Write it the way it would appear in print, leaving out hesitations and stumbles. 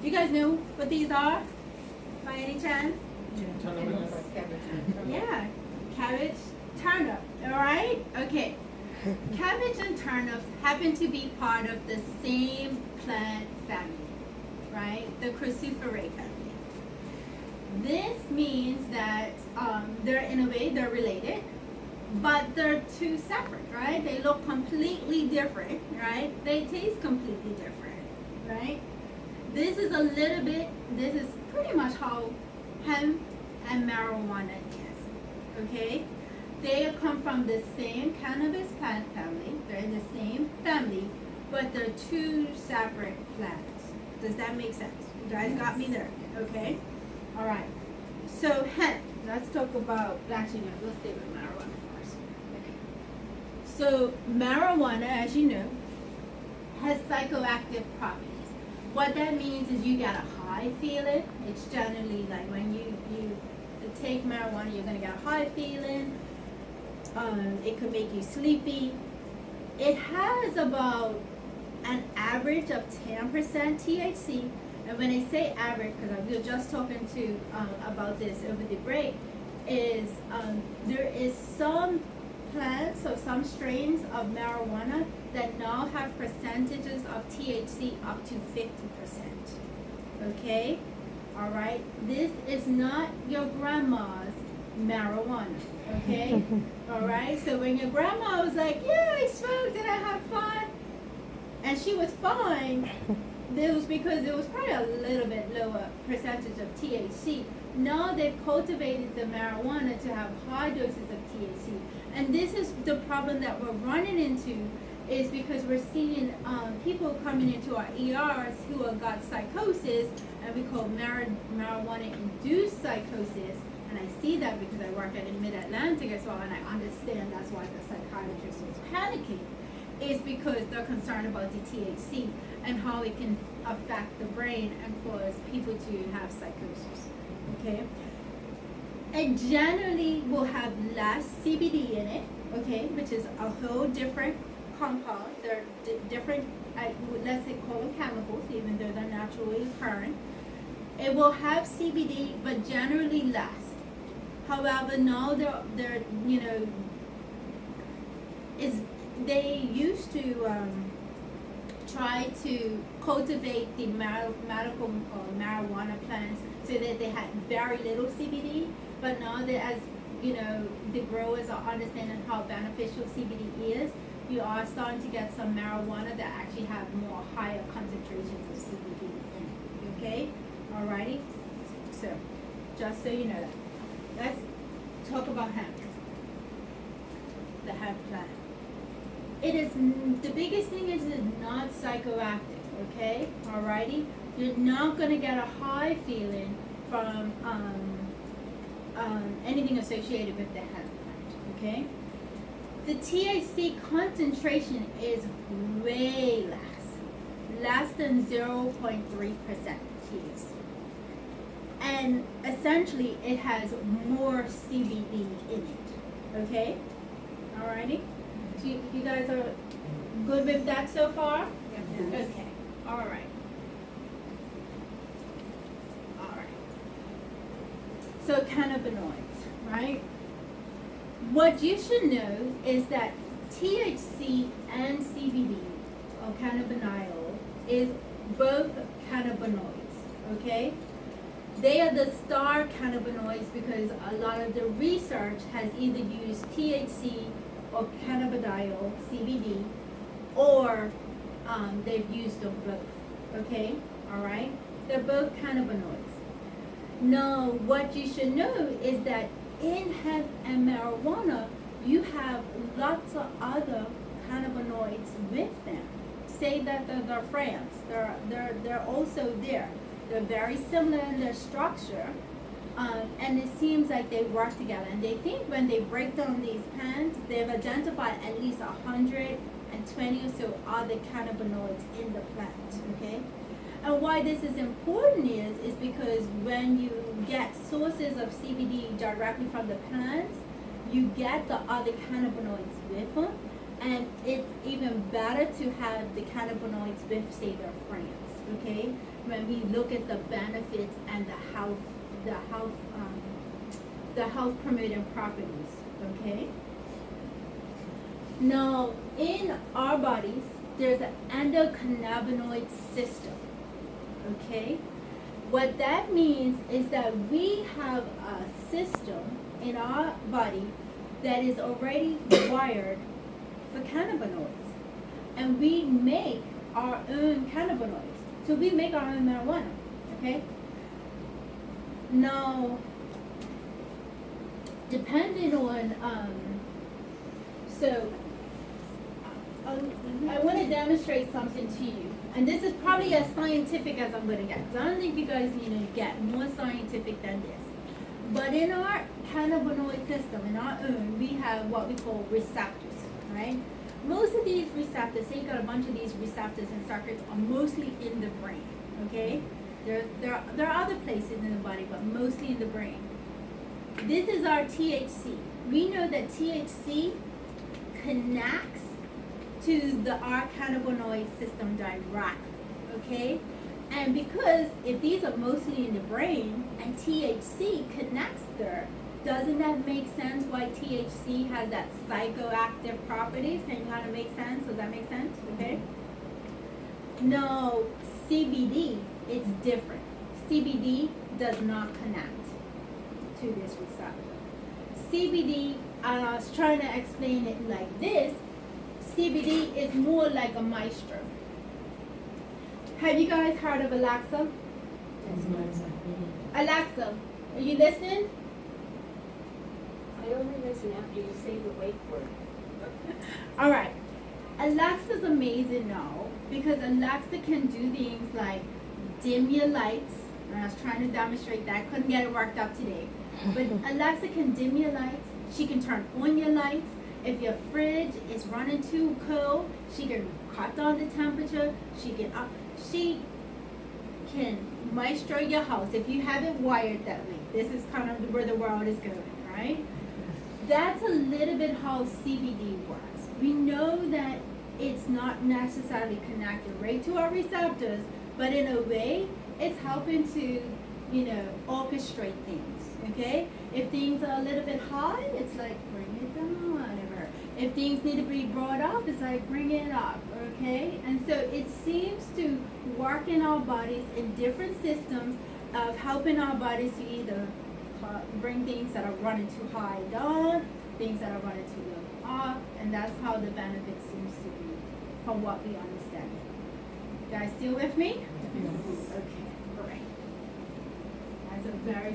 You guys know what these are by any chance? Yeah, cabbage, turnip, all right? Okay, cabbage and turnips happen to be part of the same plant family, right? The cruciferae family. This means that they're in a way, they're related, but they're two separate, right? They look completely different, right? They taste completely different, right? This is a little bit, this is pretty much how hemp and marijuana is, okay? They come from the same cannabis plant family, they're in the same family, but they're two separate plants. Does that make sense? You guys got me there, okay? All right, so hemp, let's talk about, actually no, let's stay with marijuana first. Okay. So marijuana, as you know, has psychoactive properties. What that means is you get a high feeling. It's generally like when you take marijuana, you're gonna get a high feeling. It could make you sleepy. It has about an average of 10% THC. And when I say average, because I was just talking to about this over the break, is there is some plants or some strains of marijuana that now have percentages of THC up to 50%. Okay? All right? This is not your grandma's marijuana. Okay? All right? So when your grandma was like, yeah, I smoked and I had fun, and she was fine, it was because it was probably a little bit lower percentage of THC. Now they've cultivated the marijuana to have high doses of THC. And this is the problem that we're running into, is because we're seeing people coming into our ERs who have got psychosis, and we call marijuana-induced psychosis. And I see that because I work at Mid-Atlantic as well, and I understand that's why the psychiatrist was panicking, is because they're concerned about the THC and how it can affect the brain and cause people to have psychosis. Okay? It generally will have less CBD in it, okay, which is a whole different compound. They're different, let's say, call them chemicals, even though they're naturally occurring. It will have CBD, but generally less. However, now they're you know, they used to try to cultivate the medical marijuana plants so that they had very little CBD. But now that, as you know, the growers are understanding how beneficial CBD is, you are starting to get some marijuana that actually have more higher concentrations of CBD in it. Okay? Alrighty? So, just so you know that. Let's talk about hemp. The hemp plant. It is, the biggest thing is it's not psychoactive, okay? Alrighty? You're not gonna get a high feeling from anything associated with the hemp plant, okay? The THC concentration is way less than 0.3% THC. And essentially it has more CBD in it, okay? Alrighty? So you guys are good with that so far? Yes. Okay, alright. So cannabinoids, right? What you should know is that THC and CBD, or cannabidiol, is both cannabinoids, okay? They are the star cannabinoids because a lot of the research has either used THC or cannabidiol, CBD, or they've used them both, okay? All right? They're both cannabinoids. Now, what you should know is that in hemp and marijuana, you have lots of other cannabinoids with them. Say that they're friends. They're also there. They're very similar in their structure, and it seems like they work together. And they think when they break down these plants, they've identified at least 120 or so other cannabinoids in the plant. Okay. And why this is important is because when you get sources of CBD directly from the plants, you get the other cannabinoids with them. And it's even better to have the cannabinoids with, say, their friends, okay? When we look at the benefits and the health promoting properties, okay? Now, in our bodies, there's an endocannabinoid system, okay? What that means is that we have a system in our body that is already wired for cannabinoids. And we make our own cannabinoids. So we make our own marijuana, okay? Now, depending on, I want to demonstrate something to you. And this is probably as scientific as I'm going to get, because I don't think you guys need to get more scientific than this. But in our cannabinoid system, in our own, we have what we call receptors, right? Most of these receptors, say you got a bunch of these receptors and circuits, are mostly in the brain, okay? There are other places in the body, but mostly in the brain. This is our THC. We know that THC connects to our cannabinoid system directly, okay? And because if these are mostly in the brain and THC connects there, doesn't that make sense why THC has that psychoactive properties? Can you kind of make sense? Does that make sense? Okay. No, CBD, it's different. CBD does not connect to this receptor. CBD, I was trying to explain it like this. CBD is more like a maestro. Have you guys heard of Alexa? Yes, Alexa, are you listening? I only listen after you say the wake word. All right. Alexa's amazing now because Alexa can do things like dim your lights. And I was trying to demonstrate that. Couldn't get it worked up today. But Alexa can dim your lights. She can turn on your lights. If your fridge is running too cold, she can cut down the temperature. She can maestro your house if you have it wired that way. This is kind of where the world is going, right? That's a little bit how CBD works. We know that it's not necessarily connected right to our receptors, but in a way, it's helping to, orchestrate things, okay? If things are a little bit high, it's like, bring it down, whatever. If things need to be brought up, it's like, bring it up, okay? And so it seems to work in our bodies in different systems of helping our bodies to either bring things that are running too high down, things that are running too low up, and that's how the benefit seems to be from what we understand. You guys still with me? Okay, great. That's a very